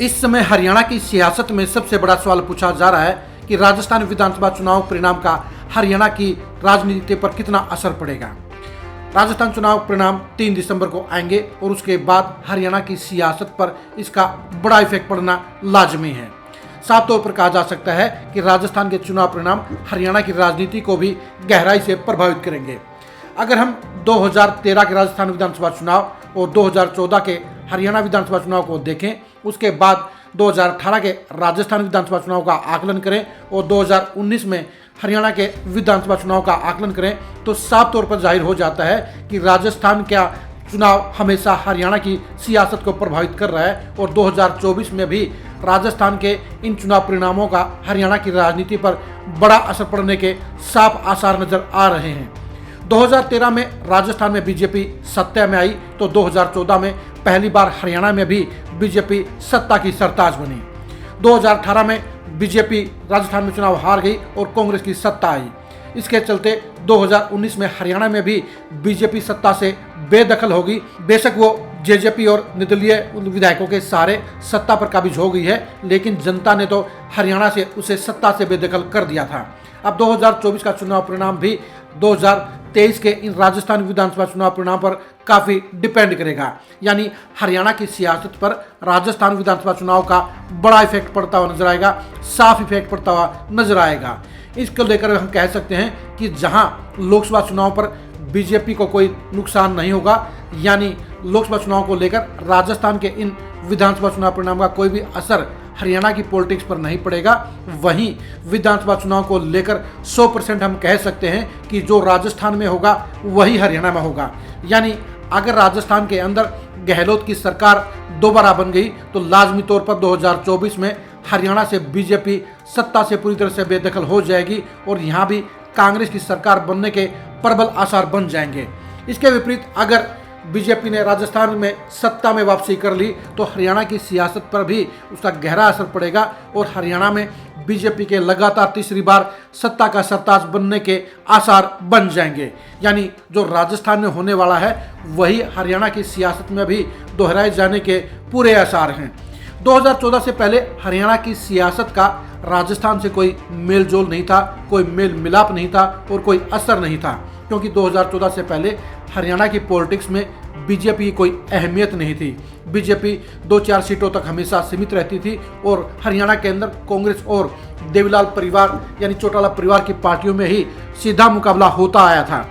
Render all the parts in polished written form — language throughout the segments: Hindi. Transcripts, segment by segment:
इस समय हरियाणा की सियासत में सबसे बड़ा सवाल पूछा जा रहा है कि राजस्थान विधानसभा चुनाव परिणाम का हरियाणा की राजनीति पर कितना असर पड़ेगा। राजस्थान चुनाव परिणाम 3 दिसंबर को आएंगे और उसके बाद हरियाणा की सियासत पर इसका बड़ा इफेक्ट पड़ना लाजमी है। साफ तौर पर कहा जा सकता है कि राजस्थान के चुनाव परिणाम हरियाणा की राजनीति को भी गहराई से प्रभावित करेंगे। अगर हम 2013 के राजस्थान विधानसभा चुनाव और 2014 के हरियाणा विधानसभा चुनाव को देखें, उसके बाद 2018 के राजस्थान विधानसभा चुनाव का आकलन करें और 2019 में हरियाणा के विधानसभा चुनाव का आकलन करें, तो साफ तौर पर जाहिर हो जाता है कि राजस्थान का चुनाव हमेशा हरियाणा की सियासत को प्रभावित कर रहा है और 2024 में भी राजस्थान के इन चुनाव परिणामों का हरियाणा की राजनीति पर बड़ा असर पड़ने के साफ आसार नजर आ रहे हैं। 2013 में राजस्थान में बीजेपी सत्ता में आई तो 2014 में पहली बार हरियाणा में भी बीजेपी सत्ता की सरताज बनी। 2018 में बीजेपी राजस्थान में चुनाव हार गई और कांग्रेस की सत्ता आई। इसके चलते 2019 में हरियाणा में भी बीजेपी सत्ता से बेदखल होगी। बेशक वो जेजेपी और निर्दलीय विधायकों के सहारे सत्ता पर काबिज हो गई है, लेकिन जनता ने तो हरियाणा से उसे सत्ता से बेदखल कर दिया था। अब 2024 का चुनाव परिणाम भी 2023 के इन राजस्थान विधानसभा चुनाव परिणाम पर काफी डिपेंड करेगा। यानी हरियाणा की सियासत पर राजस्थान विधानसभा चुनाव का बड़ा इफेक्ट पड़ता हुआ नजर आएगा, साफ इफेक्ट पड़ता हुआ नजर आएगा। इसको लेकर हम कह सकते हैं कि जहां लोकसभा चुनाव पर बीजेपी को कोई नुकसान नहीं होगा, यानी लोकसभा चुनाव को लेकर राजस्थान के इन विधानसभा चुनाव परिणाम का कोई भी असर हरियाणा की पॉलिटिक्स पर नहीं पड़ेगा, वहीं विधानसभा चुनाव को लेकर 100% हम कह सकते हैं कि जो राजस्थान में होगा वही हरियाणा में होगा। यानी अगर राजस्थान के अंदर गहलोत की सरकार दोबारा बन गई तो लाजमी तौर पर 2024 में हरियाणा से बीजेपी सत्ता से पूरी तरह से बेदखल हो जाएगी और यहाँ भी कांग्रेस की सरकार बनने के प्रबल आसार बन जाएंगे। इसके विपरीत अगर बीजेपी ने राजस्थान में सत्ता में वापसी कर ली तो हरियाणा की सियासत पर भी उसका गहरा असर पड़ेगा और हरियाणा में बीजेपी के लगातार तीसरी बार सत्ता का सरताज बनने के आसार बन जाएंगे। यानी जो राजस्थान में होने वाला है वही हरियाणा की सियासत में भी दोहराए जाने के पूरे आसार हैं। 2014 से पहले हरियाणा की सियासत का राजस्थान से कोई मेल जोल नहीं था, कोई मेल मिलाप नहीं था और कोई असर नहीं था, क्योंकि 2014 से पहले हरियाणा की पॉलिटिक्स में बीजेपी की कोई अहमियत नहीं थी। बीजेपी 2-4 सीटों तक हमेशा सीमित रहती थी और हरियाणा के अंदर कांग्रेस और देवीलाल परिवार यानी चौटाला परिवार की पार्टियों में ही सीधा मुकाबला होता आया था।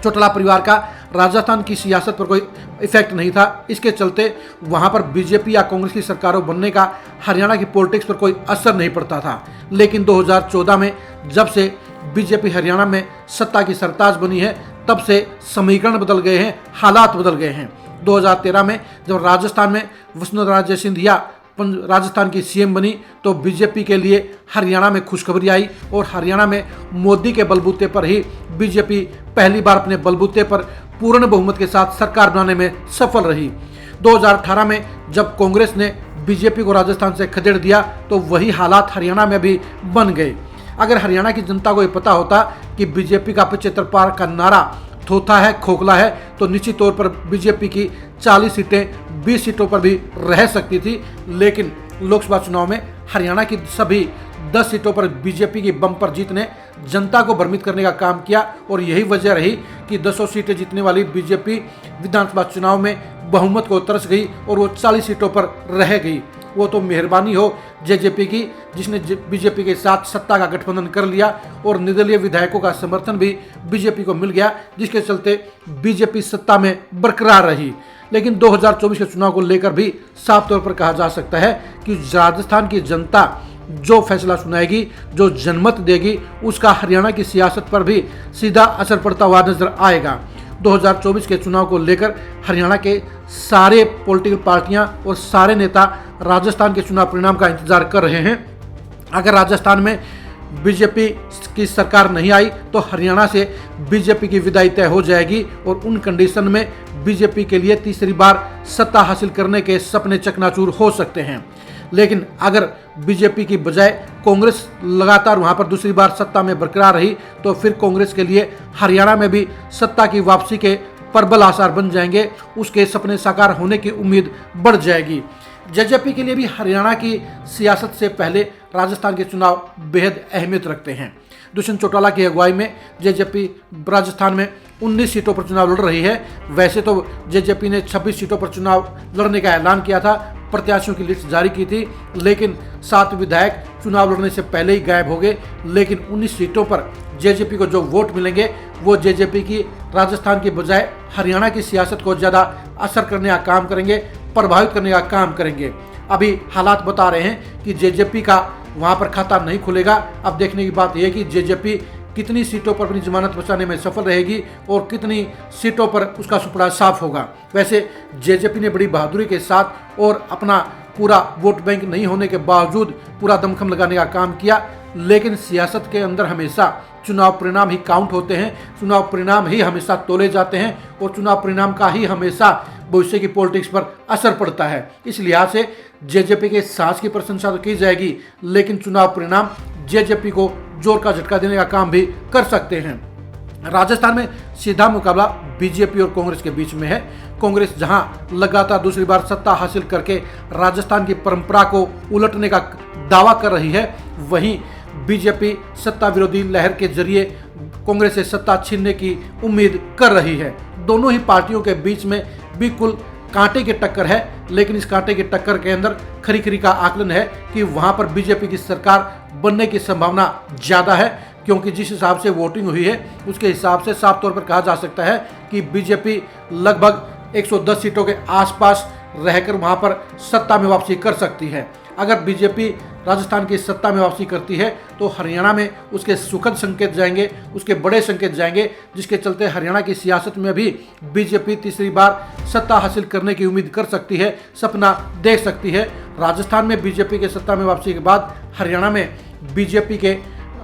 चौटाला परिवार का राजस्थान की सियासत पर कोई इफेक्ट नहीं था। इसके चलते वहां पर बीजेपी या कांग्रेस की सरकारों बनने का हरियाणा की पॉलिटिक्स पर कोई असर नहीं पड़ता था। लेकिन 2014 में जब से बीजेपी हरियाणा में सत्ता की सरताज बनी है तब से समीकरण बदल गए हैं, हालात बदल गए हैं। 2013 में जब राजस्थान में वसुंधरा राजे सिंधिया राजस्थान की सीएम बनी तो बीजेपी के लिए हरियाणा में खुशखबरी आई और हरियाणा में मोदी के बलबूते पर ही बीजेपी पहली बार अपने बलबूते पर पूर्ण बहुमत के साथ सरकार बनाने में सफल रही। 2018 में जब कांग्रेस ने बीजेपी को राजस्थान से खदेड़ दिया तो वही हालात हरियाणा में भी बन गए। अगर हरियाणा की जनता को ये पता होता कि बीजेपी का 75 पार का नारा थोथा है, खोखला है, तो निश्चित तौर पर बीजेपी की 40 सीटें 20 सीटों पर भी रह सकती थी। लेकिन लोकसभा चुनाव में हरियाणा की सभी 10 सीटों पर बीजेपी की बम्पर जीत ने जनता को भ्रमित करने का काम किया और यही वजह रही कि 200 सीटें जीतने वाली बीजेपी विधानसभा चुनाव में बहुमत को तरस गई और वो 40 सीटों पर रह गई। वो तो मेहरबानी हो जेजेपी की जिसने बीजेपी के साथ सत्ता का गठबंधन कर लिया और निर्दलीय विधायकों का समर्थन भी बीजेपी को मिल गया, जिसके चलते बीजेपी सत्ता में बरकरार रही। लेकिन 2024 के चुनाव को लेकर भी साफ तौर पर कहा जा सकता है कि राजस्थान की जनता जो फैसला सुनाएगी, जो जनमत देगी, उसका हरियाणा की सियासत पर भी सीधा असर पड़ता हुआ नजर आएगा। 2024 के चुनाव को लेकर हरियाणा के सारे पॉलिटिकल पार्टियां और सारे नेता राजस्थान के चुनाव परिणाम का इंतजार कर रहे हैं। अगर राजस्थान में बीजेपी की सरकार नहीं आई तो हरियाणा से बीजेपी की विदाई तय हो जाएगी और उन कंडीशन में बीजेपी के लिए तीसरी बार सत्ता हासिल करने के सपने चकनाचूर हो सकते हैं। लेकिन अगर बीजेपी की बजाय कांग्रेस लगातार वहां पर दूसरी बार सत्ता में बरकरार रही तो फिर कांग्रेस के लिए हरियाणा में भी सत्ता की वापसी के प्रबल आसार बन जाएंगे, उसके सपने साकार होने की उम्मीद बढ़ जाएगी। जेजेपी के लिए भी हरियाणा की सियासत से पहले राजस्थान के चुनाव बेहद अहमियत रखते हैं। दुष्यंत चौटाला की अगुवाई में जेजेपी राजस्थान में 19 सीटों पर चुनाव लड़ रही है। वैसे तो जेजेपी ने 26 सीटों पर चुनाव लड़ने का ऐलान किया था, प्रत्याशियों की लिस्ट जारी की थी, लेकिन 7 विधायक चुनाव लड़ने से पहले ही गायब हो गए। लेकिन 19 सीटों पर जेजेपी को जो वोट मिलेंगे वो जेजेपी की राजस्थान के बजाय हरियाणा की सियासत को ज़्यादा असर करने का काम करेंगे, प्रभावित करने का काम करेंगे। अभी हालात बता रहे हैं कि जेजेपी का वहाँ पर खाता नहीं खुलेगा। अब देखने की बात यह है कि जेजेपी कितनी सीटों पर अपनी जमानत बचाने में सफल रहेगी और कितनी सीटों पर उसका सुपड़ा साफ होगा। वैसे जेजेपी ने बड़ी बहादुरी के साथ और अपना पूरा वोट बैंक नहीं होने के बावजूद पूरा दमखम लगाने का काम किया, लेकिन सियासत के अंदर हमेशा चुनाव परिणाम ही काउंट होते हैं, चुनाव परिणाम ही हमेशा तोले जाते हैं और चुनाव परिणाम का ही हमेशा भविष्य की पॉलिटिक्स पर असर पड़ता है। इस लिहाज से जेजेपी के साहस की प्रशंसा तो की जाएगी, लेकिन चुनाव परिणाम जेजेपी को जोर का झटका देने का काम भी कर सकते हैं। राजस्थान में सीधा मुकाबला बीजेपी और कांग्रेस के बीच में है। कांग्रेस जहां लगातार दूसरी बार सत्ता हासिल करके राजस्थान की परंपरा को उलटने का दावा कर रही है, वहीं बीजेपी सत्ता विरोधी लहर के जरिए कांग्रेस से सत्ता छीनने की उम्मीद कर रही है। दोनों ही पार्टियों के बीच में बिल्कुल कांटे की टक्कर है, लेकिन इस कांटे की टक्कर के अंदर खरी खरी का आकलन है कि वहां पर बीजेपी की सरकार बनने की संभावना ज़्यादा है, क्योंकि जिस हिसाब से वोटिंग हुई है उसके हिसाब से साफ तौर पर कहा जा सकता है कि बीजेपी लगभग 110 सीटों के आसपास रहकर वहां पर सत्ता में वापसी कर सकती है। अगर बीजेपी राजस्थान की सत्ता में वापसी करती है तो हरियाणा में उसके सुखद संकेत जाएंगे, उसके बड़े संकेत जाएंगे, जिसके चलते हरियाणा की सियासत में भी बीजेपी तीसरी बार सत्ता हासिल करने की उम्मीद कर सकती है, सपना देख सकती है। राजस्थान में बीजेपी के सत्ता में वापसी के बाद हरियाणा में बीजेपी के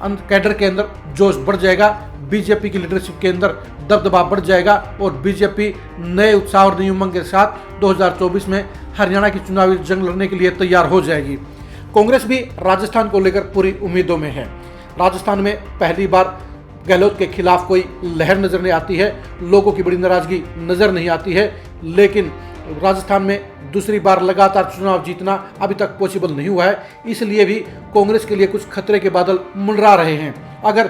कैडर के अंदर जोश बढ़ जाएगा, बीजेपी की लीडरशिप के अंदर दबदबा बढ़ जाएगा और बीजेपी नए उत्साह और नई उमंग के साथ 2024 में हरियाणा की चुनावी जंग लड़ने के लिए तैयार हो जाएगी। कांग्रेस भी राजस्थान को लेकर पूरी उम्मीदों में है। राजस्थान में पहली बार गहलोत के खिलाफ कोई लहर नजर नहीं आती है, लोगों की बड़ी नाराजगी नजर नहीं आती है, लेकिन राजस्थान में दूसरी बार लगातार चुनाव जीतना अभी तक पॉसिबल नहीं हुआ है। इसलिए भी कांग्रेस के लिए कुछ खतरे के बादल मंडरा रहे हैं। अगर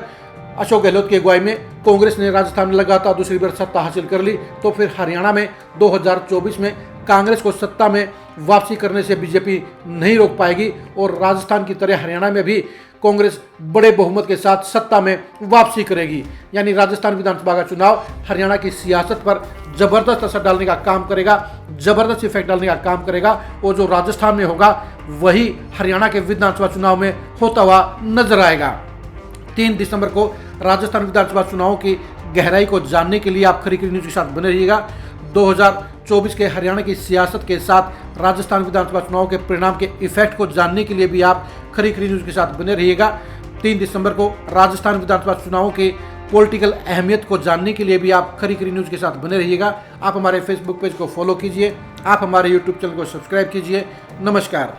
अशोक गहलोत की अगुवाई में कांग्रेस ने राजस्थान में लगातार दूसरी बार सत्ता हासिल कर ली तो फिर हरियाणा में 2024 में कांग्रेस को सत्ता में वापसी करने से बीजेपी नहीं रोक पाएगी और राजस्थान की तरह हरियाणा में भी कांग्रेस बड़े बहुमत के साथ सत्ता में वापसी करेगी। यानी राजस्थान विधानसभा का चुनाव हरियाणा की सियासत पर जबरदस्त असर डालने का काम करेगा, जबरदस्त इफेक्ट डालने का काम करेगा और जो राजस्थान में होगा वही हरियाणा के विधानसभा चुनाव में होता हुआ नजर आएगा। 3 दिसंबर को राजस्थान विधानसभा चुनावों की गहराई को जानने के लिए आप खरी खरी न्यूज के साथ बने रहिएगा। 2024 के हरियाणा की सियासत के साथ राजस्थान विधानसभा चुनाव के परिणाम के इफेक्ट को जानने के लिए भी आप खरी खरी न्यूज के साथ बने रहिएगा। 3 दिसंबर को राजस्थान विधानसभा चुनावों के पॉलिटिकल अहमियत को जानने के लिए भी आप खरी खरी न्यूज के साथ बने रहिएगा। आप हमारे फेसबुक पेज को फॉलो कीजिए, आप हमारे यूट्यूब चैनल को सब्सक्राइब कीजिए। नमस्कार।